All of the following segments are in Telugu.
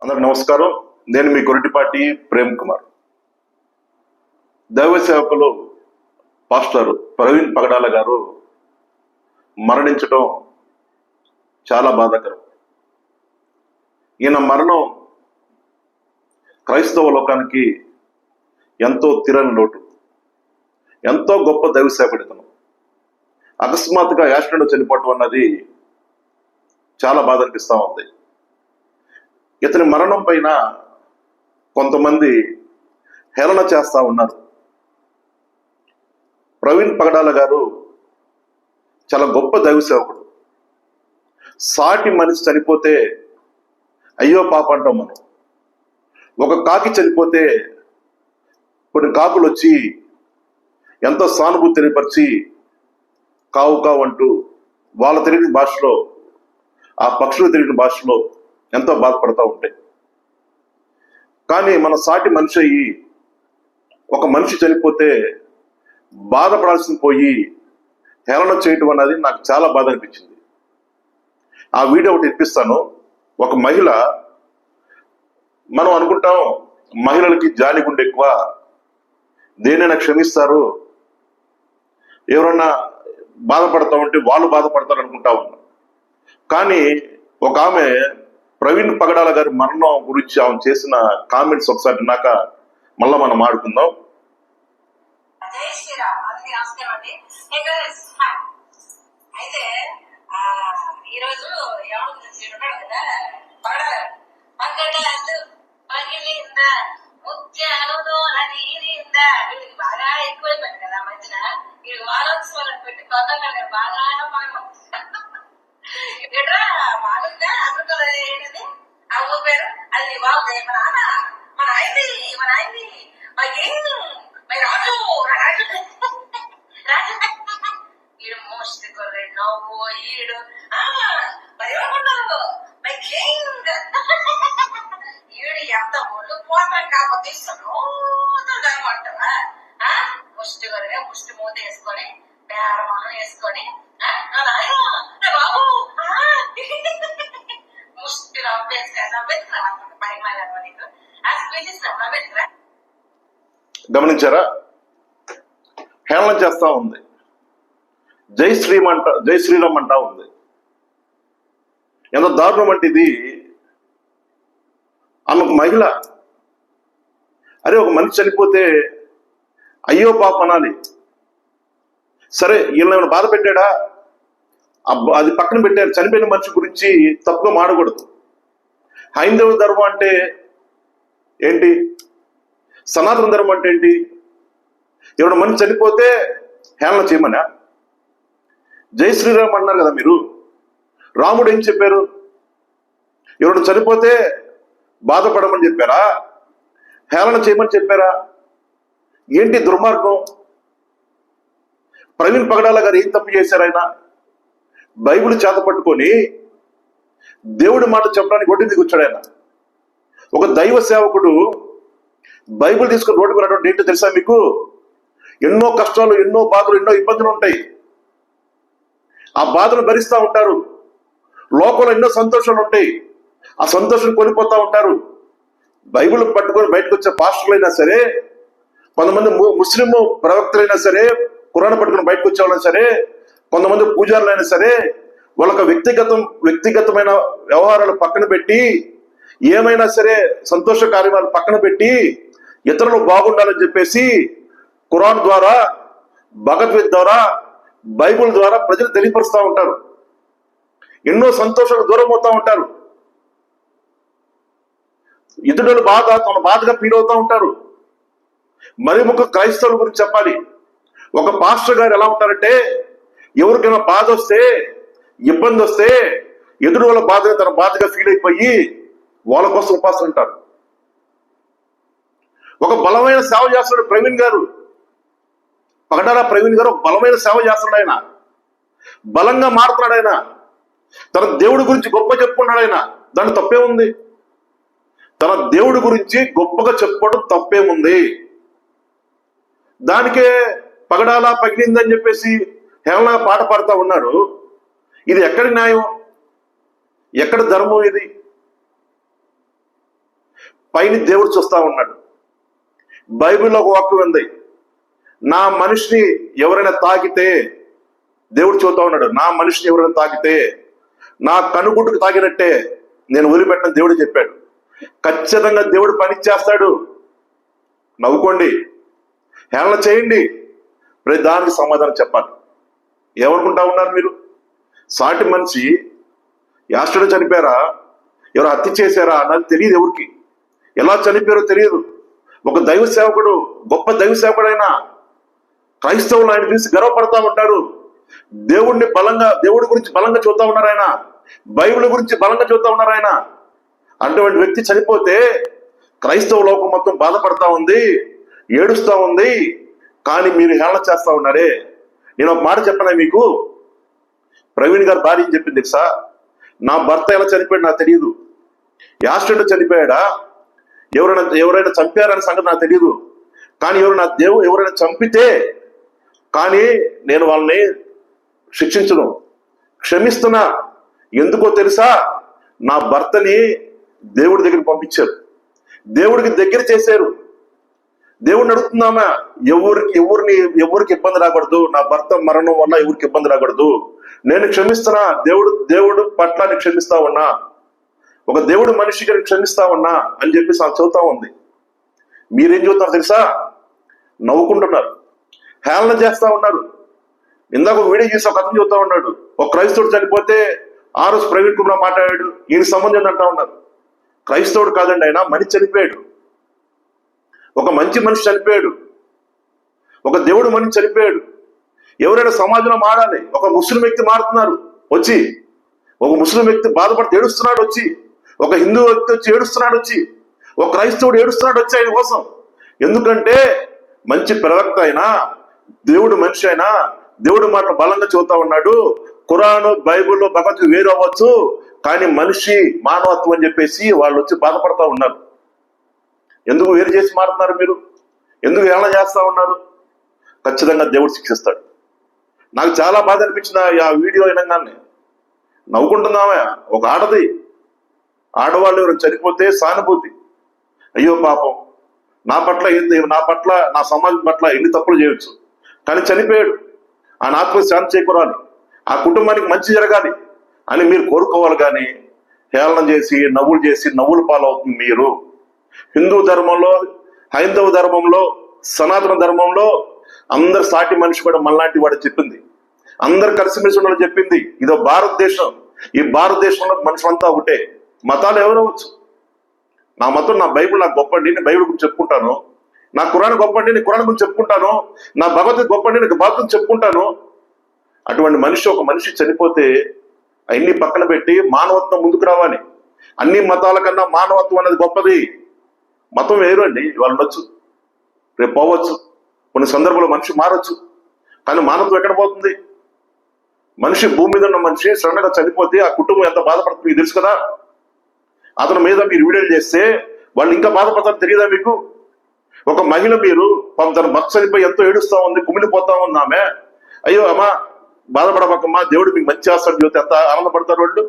అందరికి నమస్కారం. నేను మీ గొరటిపాటి ప్రేమ్ కుమార్. దైవ సేవకులు పాస్టర్ ప్రవీణ్ పగడాల గారు మరణించడం చాలా బాధాకరం. ఈయన మరణం క్రైస్తవ లోకానికి ఎంతో తీరని లోటు. ఎంతో గొప్ప దైవ సేవకుడితను అకస్మాత్తుగా యాక్సిడెంట్ చనిపోవటం అన్నది చాలా బాధ అనిపిస్తూ ఉంది. ఇతని మరణం పైన కొంతమంది హేళన చేస్తా ఉన్నారు. ప్రవీణ్ పగడాల గారు చాలా గొప్ప దైవ సేవకుడు. సాటి మనిషి చనిపోతే అయ్యో పాప అంటాం మనం. ఒక కాకి చనిపోతే కొన్ని కాకులు వచ్చి ఎంతో సానుభూతి తెలియపరిచి కావు కావు అంటూ వాళ్ళ తెలియని భాషలో, ఆ పక్షులు తెలియని భాషలో ఎంతో బాధపడతా ఉంటాయి. కానీ మన సాటి మనిషి అయ్యి ఒక మనిషి చనిపోతే బాధపడాల్సింది పోయి హేళన చేయటం అన్నది నాకు చాలా బాధ అనిపించింది. ఆ వీడియో ఒకటి ఇప్పిస్తాను. ఒక మహిళ, మనం అనుకుంటాం మహిళలకి జాలి గుండె ఎక్కువ, దేనైనా క్షమిస్తారు, ఎవరన్నా బాధపడతా ఉంటే వాళ్ళు బాధపడతారు అనుకుంటా ఉన్నాం. కానీ ఒక ఆమె ప్రవీణ్ పగడాల గారి మరణం గురించి ఆమె చేసిన కామెంట్స్ ఒకసారి విన్నాక మళ్ళా మనం ఆడుకుందాం. అయితే ఈరోజు బాగా ఎక్కువైపోయింది కదా మధ్యన. వీడికి వారోత్సవాలను పెట్టి కొత్తగా బాగా బాగుందా అమృతం ఏంటది ఆ ఊరు పేరు, అది బాగుంది. మన ఆయన్ని రాజు ఈడు మోస్ట్ కొర్రెడు నవ్వు ఈడు మరి ఏమనుకున్నారు మై కింగ్. ఈడు ఎంత ఒళ్ళు పోతాం కాకపోతే అనమాటవా. ముష్టి కొరగా ముష్టి మూత వేసుకొని పేరమహం వేసుకొని బాబు ముష్టి గమనించారా? హేళన చేస్తా ఉంది, జై శ్రీరామ్ అంటా ఉంది. ఎంత దారుణం అంటే ఇది. ఆమెకు మహిళ, అరే ఒక మనిషి చనిపోతే అయ్యో పాప అనాలి. సరే వీళ్ళని ఏమైనా బాధ పెట్టాడా, అది పక్కన పెట్టారు. చనిపోయిన మనిషి గురించి తప్పుగా మాడకూడదు. హైందవ ధర్మం అంటే ఏంటి, సనాతన ధర్మం అంటే ఏంటి? ఎవడ మనిషి చనిపోతే హేళన చేయమనా? జై శ్రీరామ్ అన్నారు కదా మీరు. రాముడు ఏం చెప్పారు? ఎవడు చనిపోతే బాధపడమని చెప్పారా? హేళన చేయమని చెప్పారా? ఏంటి దుర్మార్గం? ప్రవీణ్ పగడాల గారు ఏం తప్పు చేశారు? ఆయన బైబిల్ చేత పట్టుకొని దేవుడి మాట చెప్పడానికి ఒడ్డు దిగొచ్చాడు. ఆయన ఒక దైవ సేవకుడు బైబిల్ తీసుకుని రోడ్డుకు రావడం ఏంటో తెలుసా మీకు? ఎన్నో కష్టాలు, ఎన్నో బాధలు, ఎన్నో ఇబ్బందులు ఉంటాయి. ఆ బాధలు భరిస్తూ ఉంటారు. లోకంలో ఎన్నో సంతోషాలు ఉంటాయి, ఆ సంతోషం కోల్పోతూ ఉంటారు. బైబిల్ పట్టుకొని బయటకు వచ్చే పాస్టర్లైనా సరే, కొంతమంది ముస్లిం ప్రవక్తలైనా సరే, ఖురాన్ పట్టుకుని బయటకు వచ్చేవాళ్ళైనా సరే, కొంతమంది పూజారులైనా సరే, వాళ్ళకి వ్యక్తిగతమైన వ్యవహారాలు పక్కన పెట్టి, ఏమైనా సరే సంతోష కార్యక్రమాలు పక్కన పెట్టి ఇతరులు బాగుండాలని చెప్పేసి ఖురాన్ ద్వారా, భగవద్గీత ద్వారా, బైబుల్ ద్వారా ప్రజలు తెలియపరుస్తూ ఉంటారు. ఎన్నో సంతోషాలు దూరం అవుతూ ఉంటారు. ఇతరులు తన బాధగా ఫీల్ అవుతూ ఉంటారు. మరి ముఖ్య క్రైస్తవుల గురించి చెప్పాలి. ఒక పాస్టర్ గారు ఎలా ఉంటారంటే, ఎవరికైనా బాధ వస్తే, ఇబ్బంది వస్తే ఎదురు వాళ్ళ బాధగా తన బాధగా ఫీల్ అయిపోయి వాళ్ళ కోసం ఉపాసన ఉంటారు. ఒక బలమైన సేవ చేస్తాడు ప్రవీణ్ గారు, పగడాల ప్రవీణ్ గారు ఒక బలమైన సేవ చేస్తున్నాడు. ఆయన బలంగా మారుతున్నాడు. ఆయన తన దేవుడి గురించి గొప్ప చెప్పుకున్నాడు. ఆయన దాని తప్పేముంది? తన దేవుడి గురించి గొప్పగా చెప్పుకోవడం తప్పేముంది? దానికే పగడాల పగిలిందని చెప్పేసి హేళన పాట పాడుతూ ఉన్నారు. ఇది ఎక్కడి న్యాయం? ఎక్కడ ధర్మం? ఇది పైన దేవుడు చూస్తా ఉన్నాడు. బైబిల్లో ఒక వాక్యం ఉంది, నా మనిషిని ఎవరైనా తాకితే, దేవుడు చూస్తా ఉన్నాడు, నా మనిషిని ఎవరైనా తాకితే నా కనుగుడ్డుకు తాకినట్టే నేను వదిలిపెట్టని దేవుడు చెప్పాడు. ఖచ్చితంగా దేవుడు పని చేస్తాడు. నవ్వుకోండి, హేళన చేయండి, ప్రతి దానికి సమాధానం చెప్పాలి. ఏమనుకుంటా ఉన్నారు మీరు? సాటి మనిషి యాస్టర్డే చనిపోయారా, ఎవరు హత్య చేశారా అన్నది తెలియదు ఎవరికి. ఎలా చనిపోయారో తెలియదు. ఒక దైవ సేవకుడు, గొప్ప దైవ సేవకుడైనా క్రైస్తవులు ఆయన చూసి గర్వపడతా ఉంటారు. దేవుడి గురించి బలంగా చూస్తా ఉన్నారు ఆయన, బైబిల్ గురించి బలంగా చూస్తా ఉన్నారు ఆయన. అటువంటి వ్యక్తి చనిపోతే క్రైస్తవ లోకం మొత్తం బాధపడతా ఉంది, ఏడుస్తా ఉంది. కానీ మీరు హేళన చేస్తా ఉన్నారే. నేను ఒక మాట చెప్పనా మీకు? ప్రవీణ్ గారు భార్య చెప్పింది తెలుసా, నా భర్త ఎలా చనిపోయాడు నాకు తెలియదు, యాక్సిడెంట్ చనిపోయాడా, ఎవరైనా చంపారనే సంగతి నాకు తెలియదు. కానీ ఎవరైనా చంపితే కానీ నేను వాళ్ళని శిక్షించను, క్షమిస్తున్నా. ఎందుకో తెలుసా? నా భర్తని దేవుడి దగ్గరికి పంపించారు, దేవుడికి దగ్గర చేశారు. దేవుడిని అడుగుతున్నామా, ఎవరికి ఇబ్బంది రాకూడదు, నా భర్త మరణం వల్ల ఎవరికి ఇబ్బంది రాకూడదు, నేను క్షమిస్తున్నా, దేవుడు పట్ల నేను క్షమిస్తా ఉన్నా, ఒక దేవుడు మనిషికి నేను క్షమిస్తా ఉన్నా అని చెప్పేసి ఆ చదువుతా ఉంది. మీరేం చూస్తున్నారు తెలుసా? నవ్వుకుంటున్నారు, హేళన చేస్తా ఉన్నారు. ఇందాక ఒక వీడియో చూసి ఒక అతను చూస్తా ఉన్నాడు, ఒక క్రైస్తవుడు చనిపోతే ఆ రోజు ప్రవీణ్ కుమార్ మాట్లాడాడు, ఈయన సంబంధం అంటా ఉన్నారు. క్రైస్తవుడు కాదండి ఆయన, మనిషి చనిపోయాడు, ఒక మంచి మనిషి చనిపోయాడు, ఒక దేవుడు మనిషి చనిపోయాడు. ఎవరైనా సమాజంలో మారాలి. ఒక ముస్లిం వ్యక్తి మారుతున్నారు వచ్చి, ఒక ముస్లిం వ్యక్తి బాధపడితే ఏడుస్తున్నాడు వచ్చి, ఒక హిందూ వ్యక్తి వచ్చి ఏడుస్తున్నాడు వచ్చి, ఒక క్రైస్తవుడు ఏడుస్తున్నాడు వచ్చి ఆయన కోసం. ఎందుకంటే మంచి ప్రవక్త అయినా, దేవుడు మనిషి అయినా, దేవుడు మాట బలంగా చదువుతా ఉన్నాడు. ఖురాను, బైబిల్లో భగవద్గీత వేరు అవ్వచ్చు, కానీ మనిషి మానవత్వం అని చెప్పేసి వాళ్ళు వచ్చి బాధపడతా ఉన్నారు. ఎందుకు వేరు చేసి మారుతున్నారు మీరు? ఎందుకు హేళన చేస్తా ఉన్నారు? ఖచ్చితంగా దేవుడు శిక్షిస్తాడు. నాకు చాలా బాధ అనిపించిన ఆ వీడియో వినగానే. నవ్వుకుంటున్నామే, ఒక ఆడవాళ్ళు ఎవరు చనిపోతే సానుభూతి, అయ్యో పాపం, నా పట్ల నా సమాజం పట్ల ఎన్ని తప్పులు చేయొచ్చు, కానీ చనిపోయాడు, ఆ ఆత్మకు శాంతి చేకూరాలి, ఆ కుటుంబానికి మంచి జరగాలి అని మీరు కోరుకోవాలి. కానీ హేళన చేసి నవ్వులు పాలవుతుంది మీరు. హిందూ ధర్మంలో, హైందవ ధర్మంలో, సనాతన ధర్మంలో అందరు సాటి మనిషి కూడా మనలాంటి వాడు చెప్పింది, అందరు కలిసిమెలిసి ఉండాలని చెప్పింది. ఇదో భారతదేశం. ఈ భారతదేశంలో మనుషులంతా ఒకటే. మతాలు ఎవరవచ్చు, నా మతం, నా బైబిల్ నాకు గొప్పండి, నేను బైబిల్ గురించి చెప్పుకుంటాను, నా ఖురాన్ గొప్పండి, నేను ఖురాన్ గురించి చెప్పుకుంటాను, నా భగవద్గీత గొప్పండి, నేను భగవద్గీత చెప్పుకుంటాను. అటువంటి ఒక మనిషి చనిపోతే అన్ని పక్కన పెట్టి మానవత్వం ముందుకు రావాలి. అన్ని మతాల కన్నా మానవత్వం అనేది గొప్పది. మతం వేరు అండి, వాళ్ళు ఉండొచ్చు, రేపు పోవచ్చు, కొన్ని సందర్భాల్లో మనిషి మారచ్చు, కానీ మానవత్వం ఎక్కడ పోతుంది? మనిషి, భూమి మీద ఉన్న మనిషి సడన్ గా చనిపోతే ఆ కుటుంబం ఎంత బాధపడుతుంది మీకు తెలుసు కదా. అతని మీద మీరు వీడియోలు చేస్తే వాళ్ళు ఇంకా బాధపడతారు తెలియదా మీకు? ఒక మహిళ, మీరు తన భర్త చనిపోయి ఎంతో ఏడుస్తా ఉంది, కుమిలిపోతా ఉంది ఆమె, అయ్యో అమ్మా బాధపడబకమ్మా, దేవుడు మీకు మంచి చేస్తాడు చూస్తే ఎంత ఆనందపడతారు వాళ్ళు.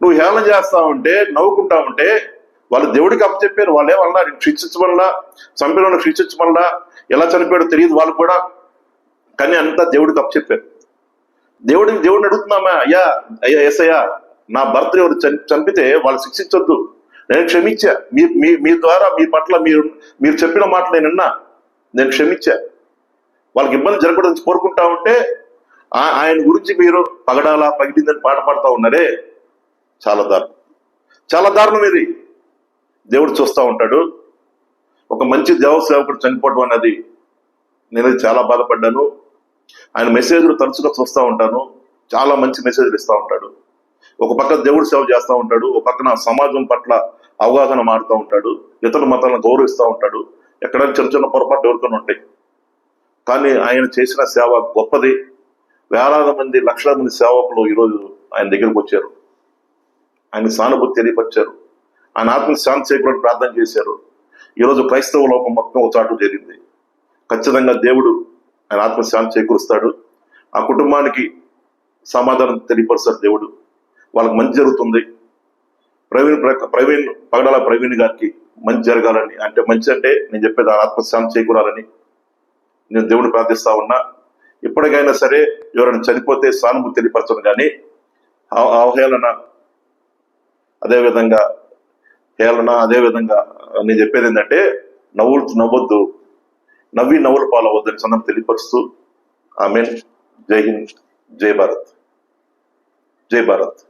నువ్వు హేళన చేస్తా ఉంటే, నవ్వుకుంటా ఉంటే వాళ్ళు దేవుడికి అప్పచెప్పారు. వాళ్ళు ఏమన్నా శిక్షించమల్లా, చంపిన శిక్షించమల్లా, ఎలా చనిపోయాడో తెలియదు వాళ్ళు కూడా, కానీ అంతా దేవుడికి అప్పచెప్పారు. దేవుడిని అడుగుతున్నామా, అయ్యా ఏసయ్యా, నా భర్త ఎవరు చంపితే వాళ్ళు శిక్షించొద్దు, నేను క్షమించా, మీ ద్వారా మీ పట్ల మీరు చెప్పిన మాటలు నేను విన్నా, నేను క్షమించా, వాళ్ళకి ఇబ్బంది జరగకూడదని కోరుకుంటా ఉంటే ఆయన గురించి మీరు పగడాలా పగిలిందని పాట పాడుతూ ఉన్నారే, చాలా దారుణం ఇది. దేవుడు చూస్తూ ఉంటాడు. ఒక మంచి దేవ సేవకుడు చనిపోవడం అన్నది నేను చాలా బాధపడ్డాను. ఆయన మెసేజ్లు తరచుగా చూస్తూ ఉంటాను, చాలా మంచి మెసేజ్లు ఇస్తూ ఉంటాడు. ఒక పక్క దేవుడు సేవ చేస్తూ ఉంటాడు, ఒక పక్కన సమాజం పట్ల అవగాహన మారుతూ ఉంటాడు, ఇతర మతాలను గౌరవిస్తూ ఉంటాడు. ఎక్కడైనా చిన్న పొరపాటు ఎవరికైనా ఉంటాయి, కానీ ఆయన చేసిన సేవ గొప్పది. వేలాది మంది, లక్షలాది మంది సేవకులు ఈరోజు ఆయన దగ్గరకు వచ్చారు, ఆయన సానుభూతి తెలియపరిచారు, ఆయన ఆత్మకు శాంతి చేకూరని ప్రార్థన చేశారు. ఈరోజు క్రైస్తవ లోకం మొత్తం ఒక చాటు జరిగింది. ఖచ్చితంగా దేవుడు ఆయన ఆత్మకు శాంతి చేకూరుస్తాడు, ఆ కుటుంబానికి సమాధానం తెలియపరుస్తాడు దేవుడు, వాళ్ళకి మంచి జరుగుతుంది. ప్రవీణ్ పగడాల ప్రవీణ్ గారికి మంచి జరగాలని, అంటే మంచి అంటే నేను చెప్పేది ఆత్మశాంతి చేకూరాలని నేను దేవుని ప్రార్థిస్తా ఉన్నా. ఇప్పటికైనా సరే ఎవరైనా చనిపోతే సానుభూతి తెలియపరచను, కానీ అవహేళన అదేవిధంగా నేను చెప్పేది ఏంటంటే నవ్వొద్దు, నవ్వులు పాలవద్దని సందర్భం తెలియపరుస్తూ ఆమెన్. జై హింద్, జై భారత్, జై భారత్.